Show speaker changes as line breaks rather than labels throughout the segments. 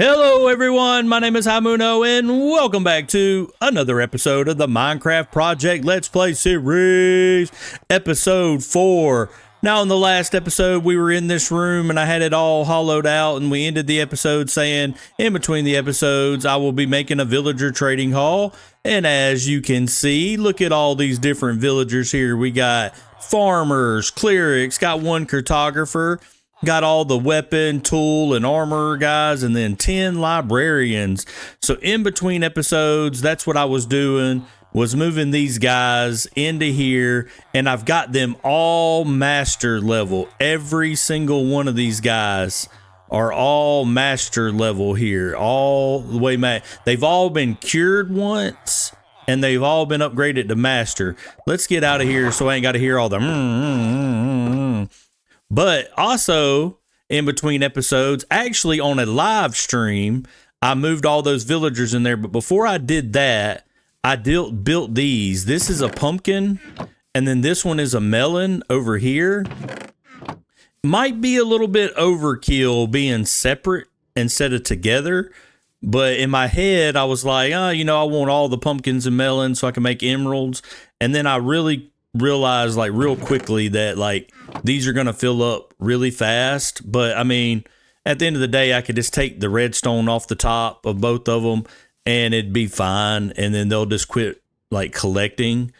Hello everyone, my name is Hamuno and welcome back to another episode of the Minecraft Project Let's Play Series, episode 4. Now in the last episode we were in this room and I had it all hollowed out, and we ended the episode saying in between the episodes I will be making a villager trading hall. And as you can see, look at all these different villagers here. We got farmers, clerics, got one cartographer, got all the weapon, tool, and armor guys, and then 10 librarians. So in between episodes, that's what I was doing, was moving these guys into here, and I've got them all master level. Every single one of these guys are all master level here, all the way. They've all been cured once, and they've all been upgraded to master. Let's get out of here so I ain't got to hear all the But also, in between episodes, actually on a live stream, I moved all those villagers in there. But before I did that, I built these. This is a pumpkin, and then this one is a melon over here. Might be a little bit overkill being separate instead of together. But in my head, I was like, I want all the pumpkins and melons so I can make emeralds. And then I really realized real quickly that these are going to fill up really fast. But I mean, at the end of the day, I could just take the redstone off the top of both of them and it'd be fine. And then they'll just quit collecting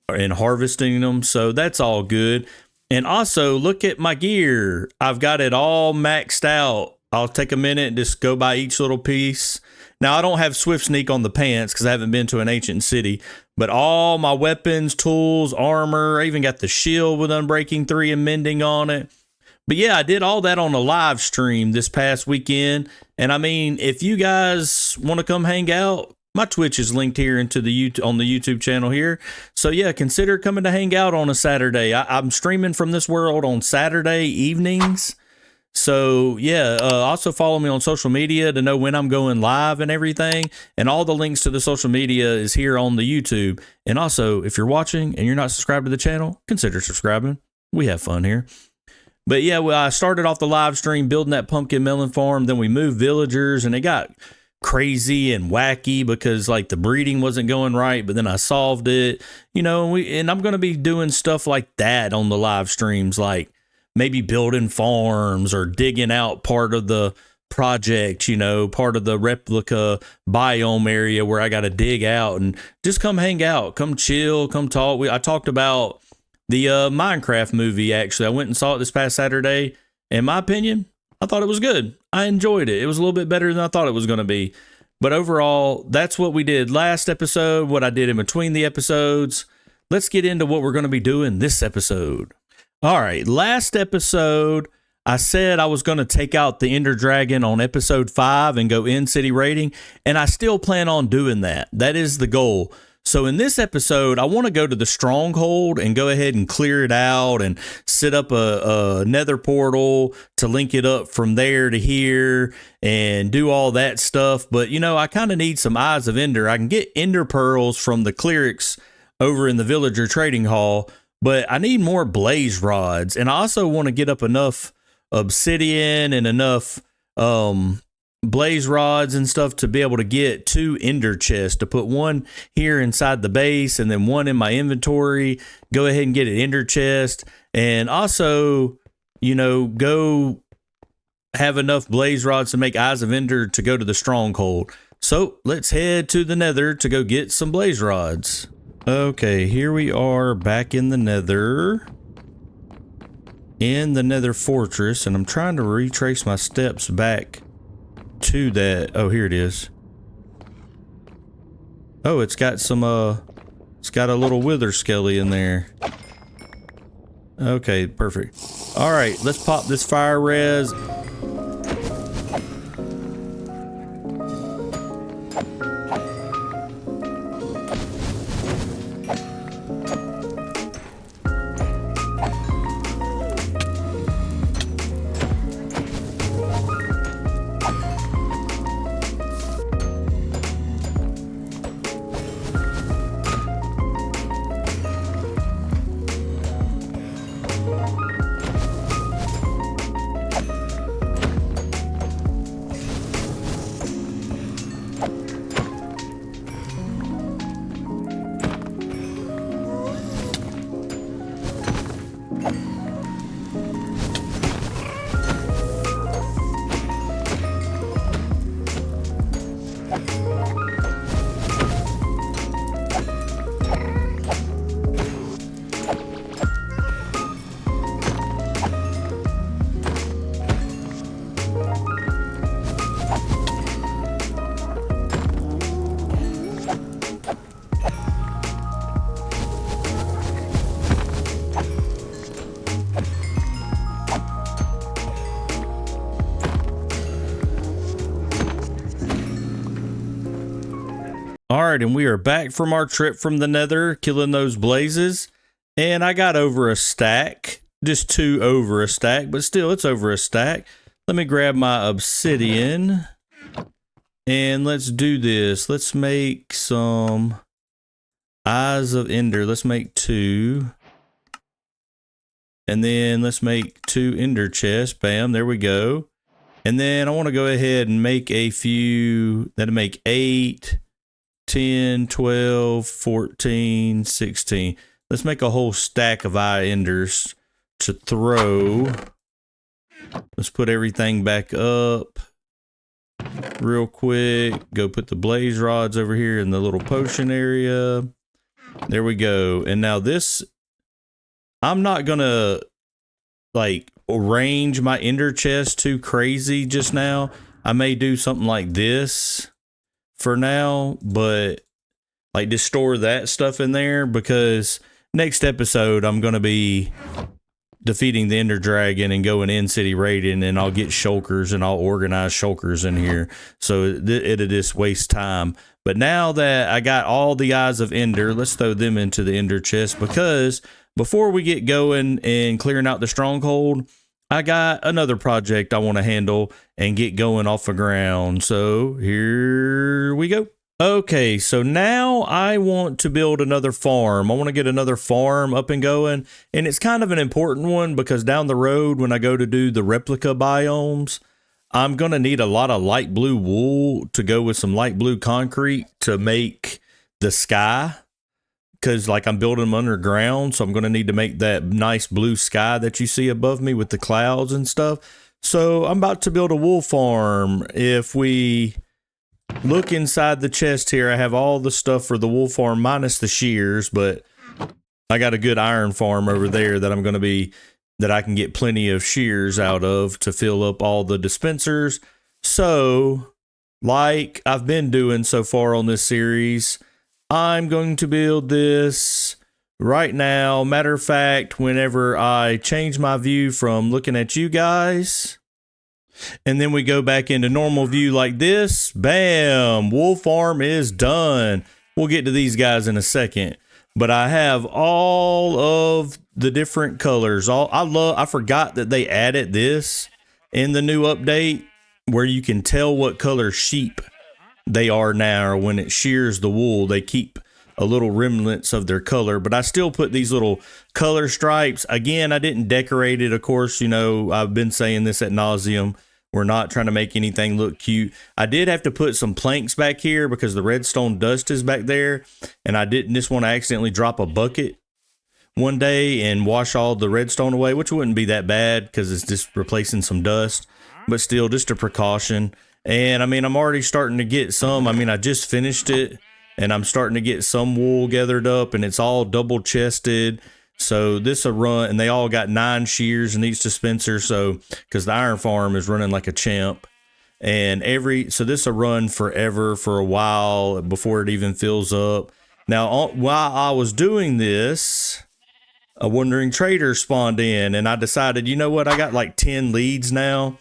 and harvesting them. So that's all good. And also look at my gear. I've got it all maxed out. I'll take a minute and just go by each little piece. Now, I don't have Swift Sneak on the pants because I haven't been to an ancient city, but all my weapons, tools, armor, I even got the shield with Unbreaking 3 and Mending on it. But yeah, I did all that on a live stream this past weekend. And I mean, if you guys want to come hang out, my Twitch is linked here on the YouTube channel here. So yeah, consider coming to hang out on a Saturday. I'm streaming from this world on Saturday evenings. So yeah, also follow me on social media to know when I'm going live and everything. And all the links to the social media is here on the YouTube. And also, if you're watching and you're not subscribed to the channel, consider subscribing. We have fun here. But yeah, I started off the live stream building that pumpkin melon farm. Then we moved villagers and it got crazy and wacky because the breeding wasn't going right. But then I solved it, and I'm going to be doing stuff like that on the live streams, maybe building farms or digging out part of the project, part of the replica biome area where I got to dig out, and just come hang out, come chill, come talk. I talked about the Minecraft movie, actually. I went and saw it this past Saturday. In my opinion, I thought it was good. I enjoyed it. It was a little bit better than I thought it was going to be. But overall, that's what we did last episode, what I did in between the episodes. Let's get into what we're going to be doing this episode. All right, last episode, I said I was going to take out the Ender Dragon on episode 5 and go in city raiding, and I still plan on doing that. That is the goal. So in this episode, I want to go to the Stronghold and go ahead and clear it out and set up a nether portal to link it up from there to here and do all that stuff. But, I kind of need some Eyes of Ender. I can get Ender Pearls from the clerics over in the Villager Trading Hall, but I need more blaze rods, and I also want to get up enough obsidian and enough blaze rods and stuff to be able to get 2 ender chests, to put one here inside the base and then one in my inventory. Go ahead and get an ender chest, and also, go have enough blaze rods to make Eyes of Ender to go to the Stronghold. So let's head to the nether to go get some blaze rods. Okay, here we are back in the nether. In the nether fortress, and I'm trying to retrace my steps back to that. Oh, here it is. Oh, it's got some, it's got a little wither skelly in there. Okay, perfect. All right, let's pop this fire res. All right, and we are back from our trip from the nether, killing those blazes. And I got over a stack, just 2 over a stack, but still it's over a stack. Let me grab my obsidian and let's do this. Let's make some eyes of ender. Let's make 2. And then let's make 2 ender chests. Bam, there we go. And then I want to go ahead and make a few, that'll make 8, 10, 12, 14, 16. Let's make a whole stack of eye enders to throw. Let's put everything back up real quick. Go put the blaze rods over here in the little potion area. There we go. And now this, I'm not gonna like arrange my ender chest too crazy just now. I may do something like this for now, but like just store that stuff in there because next episode I'm going to be defeating the ender dragon and going in city raiding, and I'll get shulkers and I'll organize shulkers in here, so it'll just waste time. But now that I got all the eyes of ender, let's throw them into the ender chest, because before we get going and clearing out the stronghold, I got another project I want to handle and get going off the ground. So here we go. Okay, so now I want to build another farm. I want to get another farm up and going. And it's kind of an important one because down the road when I go to do the replica biomes, I'm going to need a lot of light blue wool to go with some light blue concrete to make the sky. Because like I'm building them underground, so I'm going to need to make that nice blue sky that you see above me with the clouds and stuff. So I'm about to build a wool farm. If we look inside the chest here, I have all the stuff for the wool farm minus the shears, but I got a good iron farm over there that I'm going to be, that I can get plenty of shears out of to fill up all the dispensers. So like I've been doing so far on this series, I'm going to build this right now. Matter of fact, whenever I change my view from looking at you guys, and then we go back into normal view like this, bam, wool farm is done. We'll get to these guys in a second, but I have all of the different colors. I forgot that they added this in the new update where you can tell what color sheep they are now, or when it shears the wool, they keep a little remnants of their color. But I still put these little color stripes. Again, I didn't decorate it, of course. You know, I've been saying this ad nauseum. We're not trying to make anything look cute. I did have to put some planks back here because the redstone dust is back there, and I didn't just want to accidentally drop a bucket one day and wash all the redstone away, which wouldn't be that bad because it's just replacing some dust, but still just a precaution. And I mean, I'm already starting to get some. I mean, I just finished it and I'm starting to get some wool gathered up, and it's all double chested. So this a run, and they all got 9 shears in each dispenser. So because the iron farm is running like a champ, and so this a run forever for a while before it even fills up. Now, while I was doing this, a wandering trader spawned in, and I decided, you know what? I got like 10 leads now.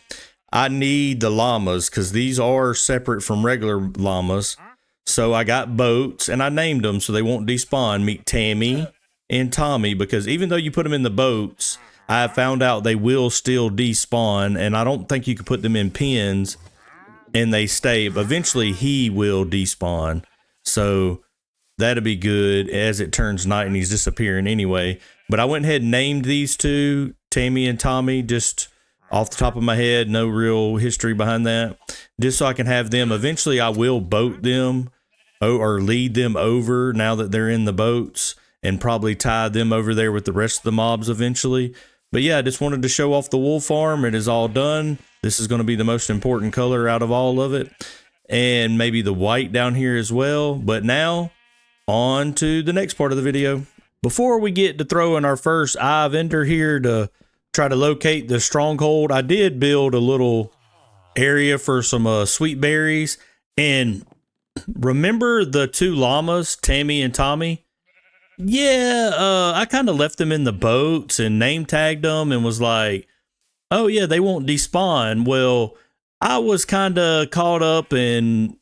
I need the llamas because these are separate from regular llamas. So I got boats and I named them so they won't despawn. Meet Tammy and Tommy, because even though you put them in the boats, I found out they will still despawn, and I don't think you can put them in pens and they stay. But eventually he will despawn. So that'll be good as it turns night and he's disappearing anyway. But I went ahead and named these two, Tammy and Tommy, just off the top of my head, no real history behind that, just so I can have them. Eventually I will boat them or lead them over now that they're in the boats, and probably tie them over there with the rest of the mobs eventually. But yeah, I just wanted to show off the wool farm. It is all done. This is going to be the most important color out of all of it, and maybe the white down here as well. But now on to the next part of the video. Before we get to throwing our first eye of ender here to try to locate the stronghold, I did build a little area for some sweet berries. And remember the 2 llamas, Tammy and Tommy? Yeah, I kind of left them in the boats and name tagged them and was like, oh yeah, they won't despawn. Well, I was kind of caught up in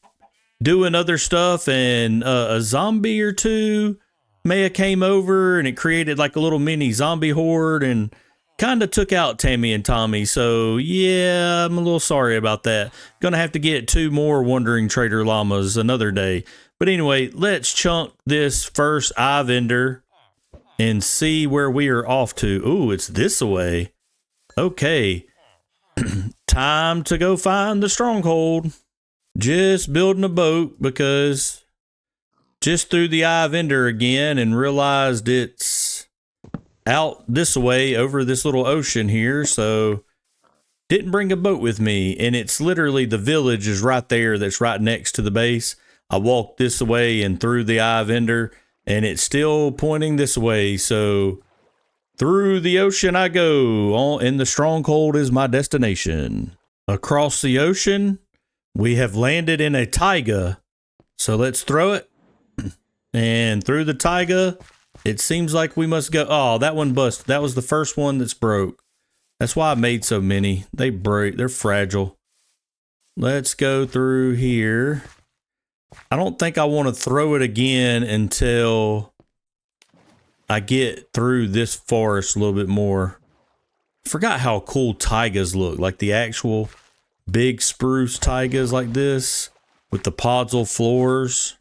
doing other stuff, and a zombie or two may have came over, and it created like a little mini zombie horde and kind of took out Tammy and Tommy. So yeah, I'm a little sorry about that. Gonna have to get 2 more wandering trader llamas another day. But anyway, let's chunk this first eye vendor and see where we are off to. Ooh, it's this way. Okay. Time to go find the stronghold. Just building a boat because just threw the eye vendor again and realized it's out this way over this little ocean here. So didn't bring a boat with me. And it's literally the village is right there. That's right next to the base. I walked this way and through the eye vendor and it's still pointing this way. So through the ocean I go on, and the stronghold is my destination. Across the ocean, we have landed in a taiga. So let's throw it. And through the taiga, it seems like we must go. Oh, that one busted. That was the first one that's broke. That's why I made so many. They break. They're fragile. Let's go through here. I don't think I want to throw it again until I get through this forest a little bit more. Forgot how cool taigas look. Like the actual big spruce taigas like this with the podzol floors.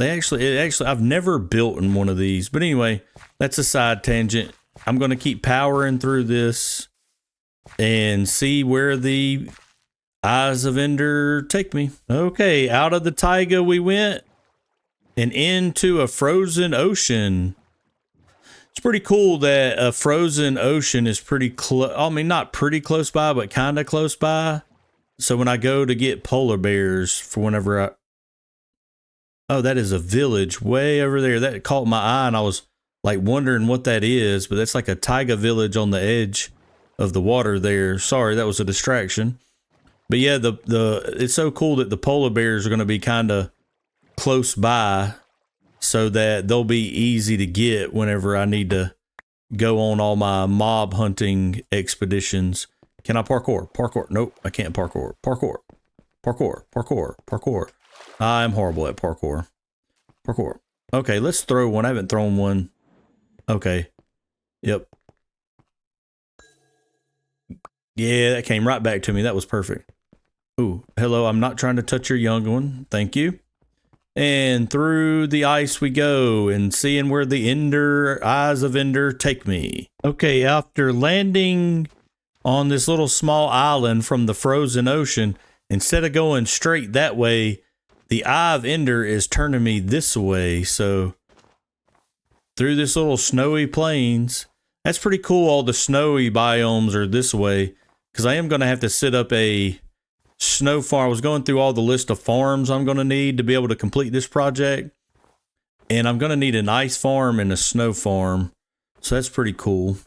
I've never built in one of these. But anyway, that's a side tangent. I'm going to keep powering through this and see where the eyes of Ender take me. Okay, out of the taiga we went and into a frozen ocean. It's pretty cool that a frozen ocean is pretty close. I mean, not pretty close by, but kind of close by. So when I go to get polar bears for whenever I... Oh, that is a village way over there. That caught my eye and I was like wondering what that is, but that's like a taiga village on the edge of the water there. Sorry, that was a distraction. But yeah, it's so cool that the polar bears are going to be kind of close by so that they'll be easy to get whenever I need to go on all my mob hunting expeditions. Can I parkour? Parkour. Nope, I can't parkour. Parkour. Parkour. Parkour. Parkour. I'm horrible at parkour. Parkour. Okay, let's throw one. I haven't thrown one. Okay. Yep. Yeah, that came right back to me. That was perfect. Ooh, hello. I'm not trying to touch your young one. Thank you. And through the ice we go and seeing where the eyes of Ender take me. Okay, after landing on this little small island from the frozen ocean, instead of going straight that way, the eye of Ender is turning me this way. So through this little snowy plains, that's pretty cool. All the snowy biomes are this way because I am going to have to set up a snow farm. I was going through all the list of farms I'm going to need to be able to complete this project. And I'm going to need an ice farm and a snow farm. So that's pretty cool.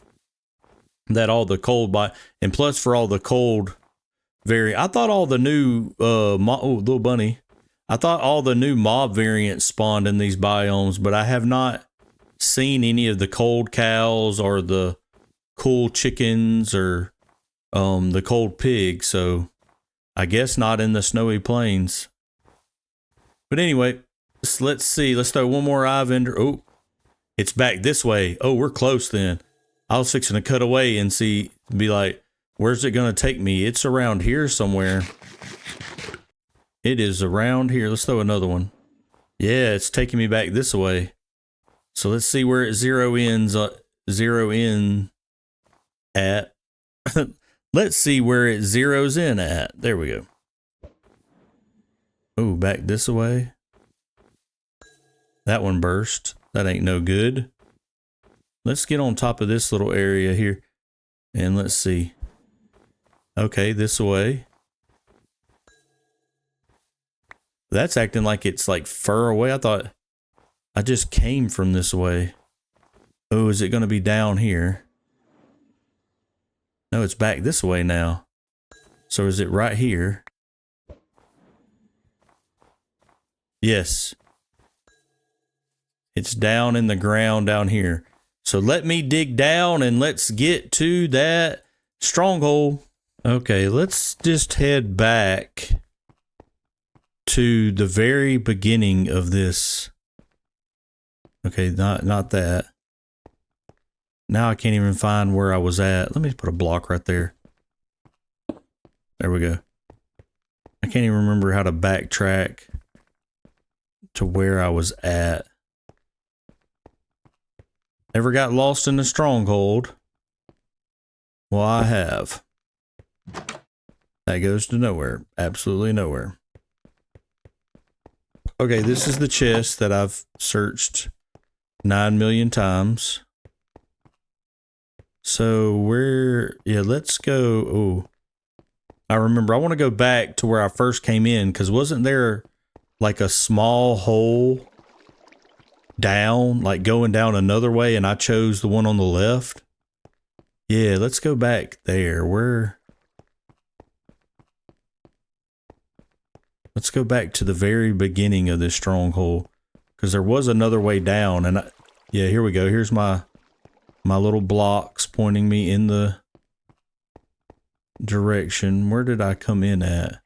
That all the cold and plus for all the cold I thought all the new little bunny. I thought all the new mob variants spawned in these biomes, but I have not seen any of the cold cows or the cool chickens or the cold pig. So I guess not in the snowy plains. But anyway, let's see. Let's throw one more eye vendor. Oh, it's back this way. Oh, we're close then. I was fixing to cut away and be like, where's it going to take me? It's around here somewhere. It is around here. Let's throw another one. Yeah, it's taking me back this way. So let's see where it zero in at. Let's see where it zeroes in at. There we go. Oh, back this way. That one burst. That ain't no good. Let's get on top of this little area here. And let's see. Okay, this way. That's acting like it's like fur away. I thought I just came from this way. Oh, is it going to be down here? No, it's back this way now. So is it right here? Yes. It's down in the ground down here. So let me dig down and let's get to that stronghold. Okay, let's just head back to the very beginning of this. Okay, not that. Now I can't even find where I was at. Let me put a block right there. There we go. I can't even remember how to backtrack to where I was at. Ever got lost in the Stronghold? Well, I have. That goes to nowhere. Absolutely nowhere. Okay, this is the chest that I've searched 9 million times. So let's go. Oh, I remember I want to go back to where I first came in, because wasn't there like a small hole down, like going down another way, and I chose the one on the left? Yeah, let's go back there. Let's go back to the very beginning of this stronghold, because there was another way down. And yeah, here we go. Here's my little blocks pointing me in the direction. Where did I come in at?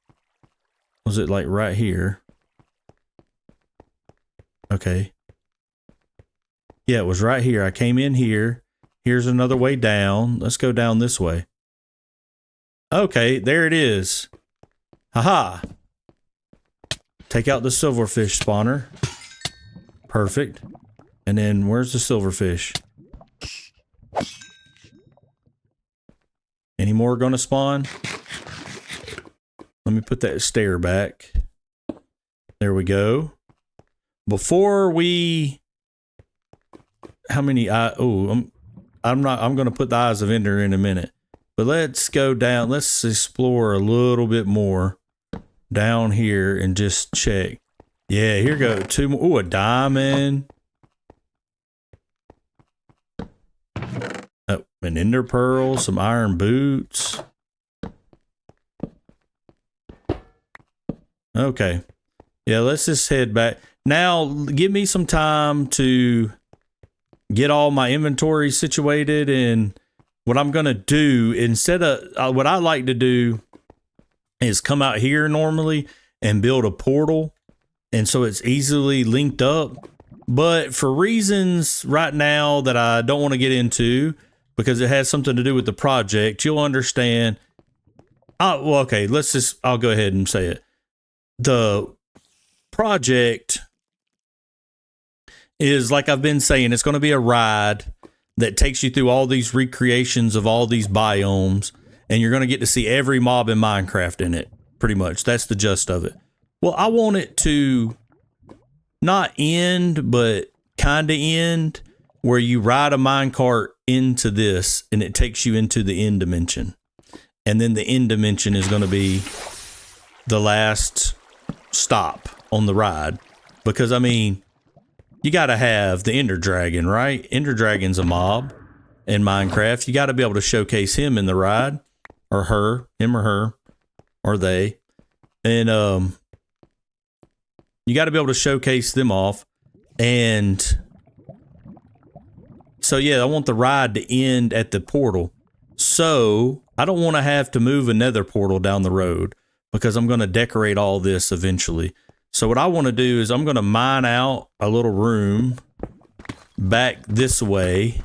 Was it like right here? Okay. Yeah, it was right here. I came in here. Here's another way down. Let's go down this way. Okay, there it is. Haha. Take out the silverfish spawner. Perfect. And then where's the silverfish? Any more gonna spawn? Let me put that stair back. There we go. Before we... How many... I'm gonna put the Eyes of Ender in a minute. But let's go down. Let's explore a little bit more down here and just check. Yeah, here go 2 more. Ooh, a diamond. Oh, an ender pearl, some iron boots. Okay. Yeah, let's just head back. Now, give me some time to get all my inventory situated, and what I'm going to do, instead of what I like to do is come out here normally and build a portal, and so it's easily linked up. But for reasons right now that I don't want to get into, because it has something to do with the project, you'll understand. Well, okay, I'll go ahead and say it. The project is, like I've been saying, it's going to be a ride that takes you through all these recreations of all these biomes, and you're going to get to see every mob in Minecraft in it, pretty much. That's the gist of it. Well, I want it to not end, but kind of end, where you ride a minecart into this, and it takes you into the end dimension. And then the end dimension is going to be the last stop on the ride. Because, I mean, you got to have the Ender Dragon, right? Ender Dragon's a mob in Minecraft. You got to be able to showcase him in the ride, or her, him or her, or they. And you got to be able to showcase them off. And so, yeah, I want the ride to end at the portal. So I don't want to have to move another portal down the road, because I'm going to decorate all this eventually. So what I want to do is I'm going to mine out a little room back this way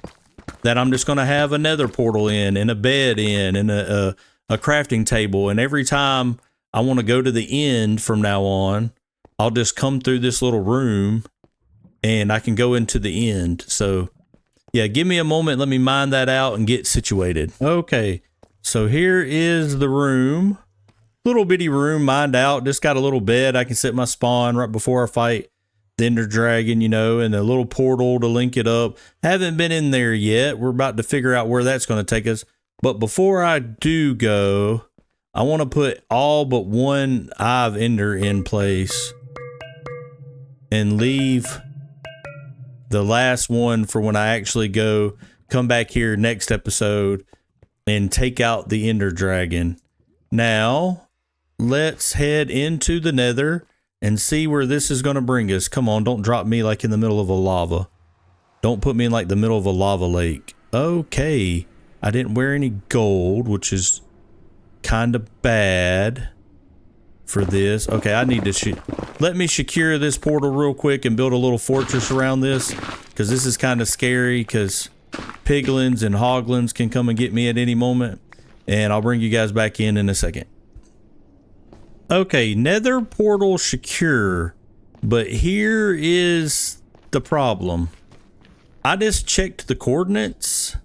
that I'm just going to have a nether portal in, and a bed in, and a crafting table. And every time I want to go to the end from now on, I'll just come through this little room and I can go into the end. So yeah, give me a moment. Let me mine that out and get situated. Okay, so here is the room. Little bitty room mined out. Just got a little bed. I can set my spawn right before I fight the Ender Dragon, and a little portal to link it up. Haven't been in there yet. We're about to figure out where that's going to take us. But before I do go, I want to put all but one Eye of Ender in place and leave the last one for when I actually come back here next episode and take out the Ender Dragon. Now, let's head into the nether and see where this is going to bring us. Come on, don't drop me like in the middle of a lava. Don't put me in like the middle of a lava lake. Okay, I didn't wear any gold, which is kind of bad for this. Okay, I need to let me secure this portal real quick and build a little fortress around this, because this is kind of scary, because piglins and hoglins can come and get me at any moment. And I'll bring you guys back in a second. Okay, nether portal secure, but here is the problem. I just checked the coordinates,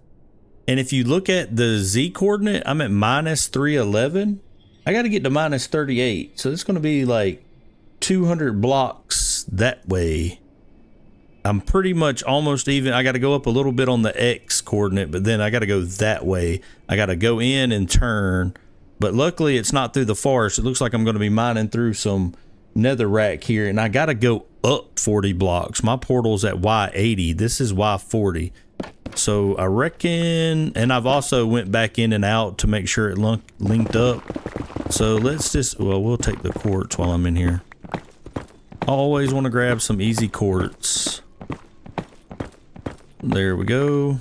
and if you look at the Z coordinate, I'm at minus 311. I got to get to minus 38, so it's going to be like 200 blocks that way. I'm pretty much almost even. I got to go up a little bit on the X coordinate, but then I got to go that way. I got to go in and turn, but luckily it's not through the forest. It looks like I'm going to be mining through some netherrack here, and I got to go up 40 blocks. My portal's at Y80. This is Y40. So I reckon, and I've also went back in and out to make sure it linked up. So let's just, well, we'll take the quartz while I'm in here. I always want to grab some easy quartz. There we go.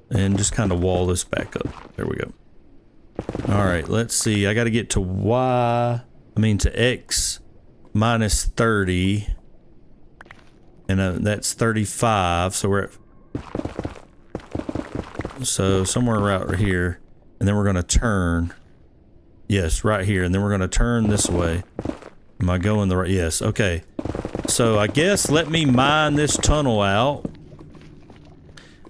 And just kind of wall this back up. There we go. All right, let's see. I got to get to to X minus 30. And that's 35. So we're at, so somewhere right here. And then we're going to turn. Yes, right here. And then we're going to turn this way. Am I going the right? Yes. Okay. So I guess let me mine this tunnel out.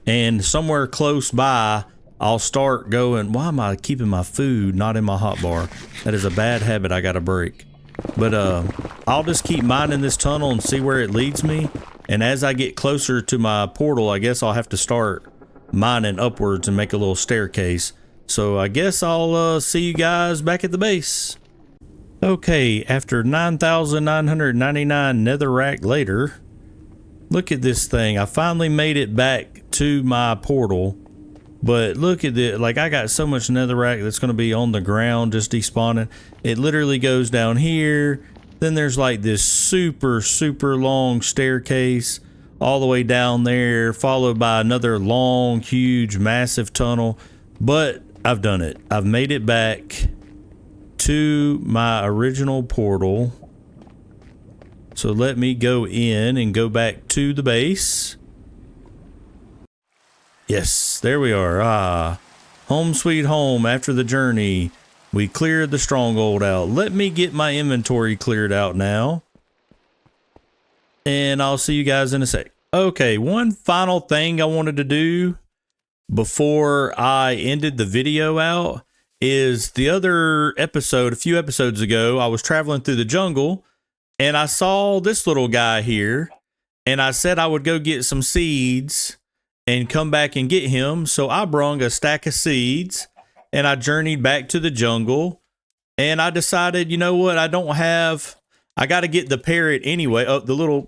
And somewhere close by, I'll start going. Why am I keeping my food not in my hotbar? That is a bad habit I got to break. But I'll just keep mining this tunnel and see where it leads me. And as I get closer to my portal, I guess I'll have to start mining upwards and make a little staircase. So I guess I'll see you guys back at the base. Okay, after 9,999 netherrack later, look at this thing. I finally made it back to my portal. But look at it, like I got so much netherrack that's going to be on the ground just despawning. It literally goes down here. Then there's like this super, super long staircase all the way down there, followed by another long, huge, massive tunnel. But I've done it. I've made it back to my original portal. So let me go in and go back to the base. Yes, there we are. Home sweet home. After the journey, we cleared the stronghold out. Let me get my inventory cleared out now. And I'll see you guys in a sec. Okay, one final thing I wanted to do before I ended the video out is the other episode, a few episodes ago, I was traveling through the jungle and I saw this little guy here, and I said I would go get some seeds and come back and get him. So I brung a stack of seeds and I journeyed back to the jungle, and I decided, you know what? I got to get the parrot anyway. Oh,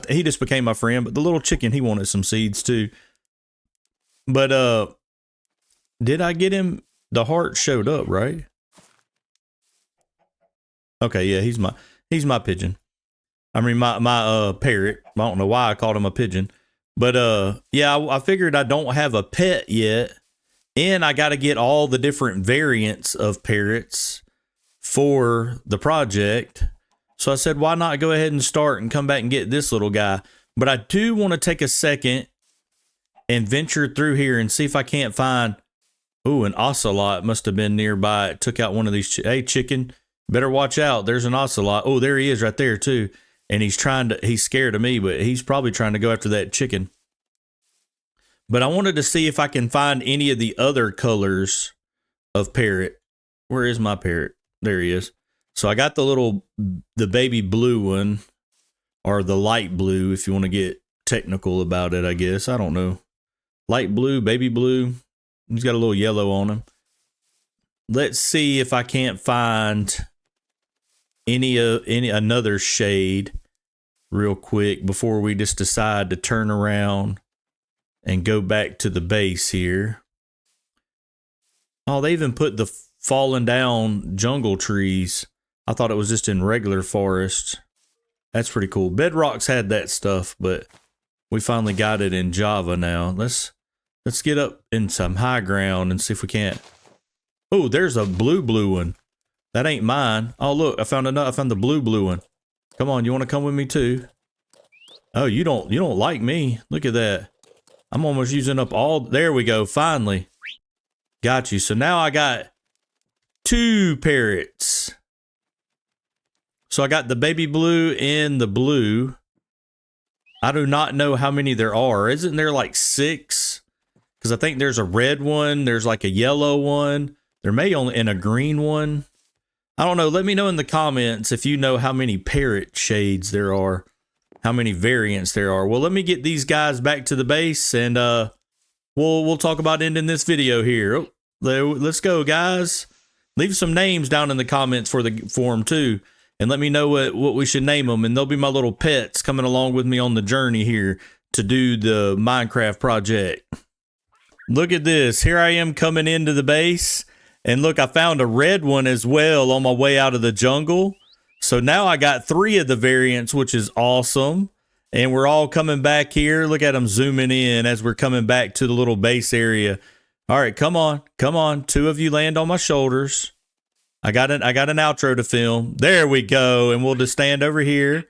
he just became my friend, but the little chicken, he wanted some seeds too. But, did I get him? The heart showed up, right? Okay. Yeah. He's my pigeon. I mean, my parrot. I don't know why I called him a pigeon. But yeah, I figured I don't have a pet yet, and I got to get all the different variants of parrots for the project. So I said, why not go ahead and start and come back and get this little guy? But I do want to take a second and venture through here and see if I can't find. Ooh, an ocelot must have been nearby. It took out one of these. Hey, chicken, better watch out. There's an ocelot. Oh, there he is right there too. And he's scared of me, but he's probably trying to go after that chicken. But I wanted to see if I can find any of the other colors of parrot. Where is my parrot? There he is. So I got the baby blue one, or the light blue, if you want to get technical about it, I guess. I don't know. Light blue, baby blue. He's got a little yellow on him. Let's see if I can't find any another shade real quick before we just decide to turn around and go back to the base here. Oh, they even put the fallen down jungle trees. I thought it was just in regular forest. That's pretty cool. Bedrock's had that stuff, but we finally got it in Java now. Let's get up in some high ground and see if we can't. Oh, there's a blue one. That ain't mine. Oh, look, I found the blue one. Come on, you want to come with me too? Oh, you don't like me. Look at that. I'm almost using up all. There we go. Finally. Got you. So now I got 2 parrots. So I got the baby blue and the blue. I do not know how many there are. Isn't there like 6? Because I think there's a red one. There's like a yellow one. There may only and a green one. I don't know. Let me know in the comments if you know how many parrot shades there are. How many variants there are. Well, let me get these guys back to the base and we'll talk about ending this video here. Oh, let's go, guys. Leave some names down in the comments for them too. And let me know what we should name them. And they'll be my little pets coming along with me on the journey here to do the Minecraft project. Look at this. Here I am coming into the base. And look, I found a red one as well on my way out of the jungle. So now I got 3 of the variants, which is awesome. And we're all coming back here. Look at them zooming in as we're coming back to the little base area. All right, come on. Come on. 2 of you land on my shoulders. I got an outro to film. There we go. And we'll just stand over here,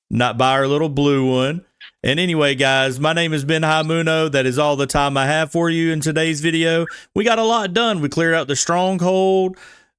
not by our little blue one. And anyway, guys, my name has been Haimuno. That is all the time I have for you in today's video. We got a lot done. We cleared out the Stronghold,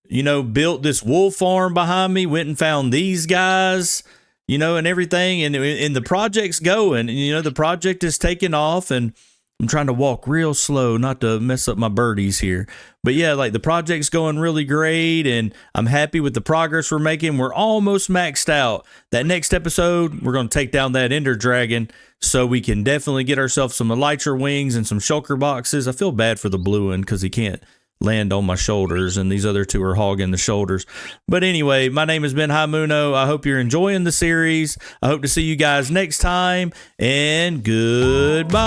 you know, built this wool farm behind me, went and found these guys, you know, and everything. And the project's going. And, you know, the project is taking off. And I'm trying to walk real slow, not to mess up my birdies here. But yeah, like the project's going really great, and I'm happy with the progress we're making. We're almost maxed out. That next episode, we're going to take down that Ender Dragon so we can definitely get ourselves some elytra wings and some shulker boxes. I feel bad for the blue one because he can't land on my shoulders, and these other 2 are hogging the shoulders. But anyway, my name has been Haimuno. I hope you're enjoying the series. I hope to see you guys next time, and goodbye.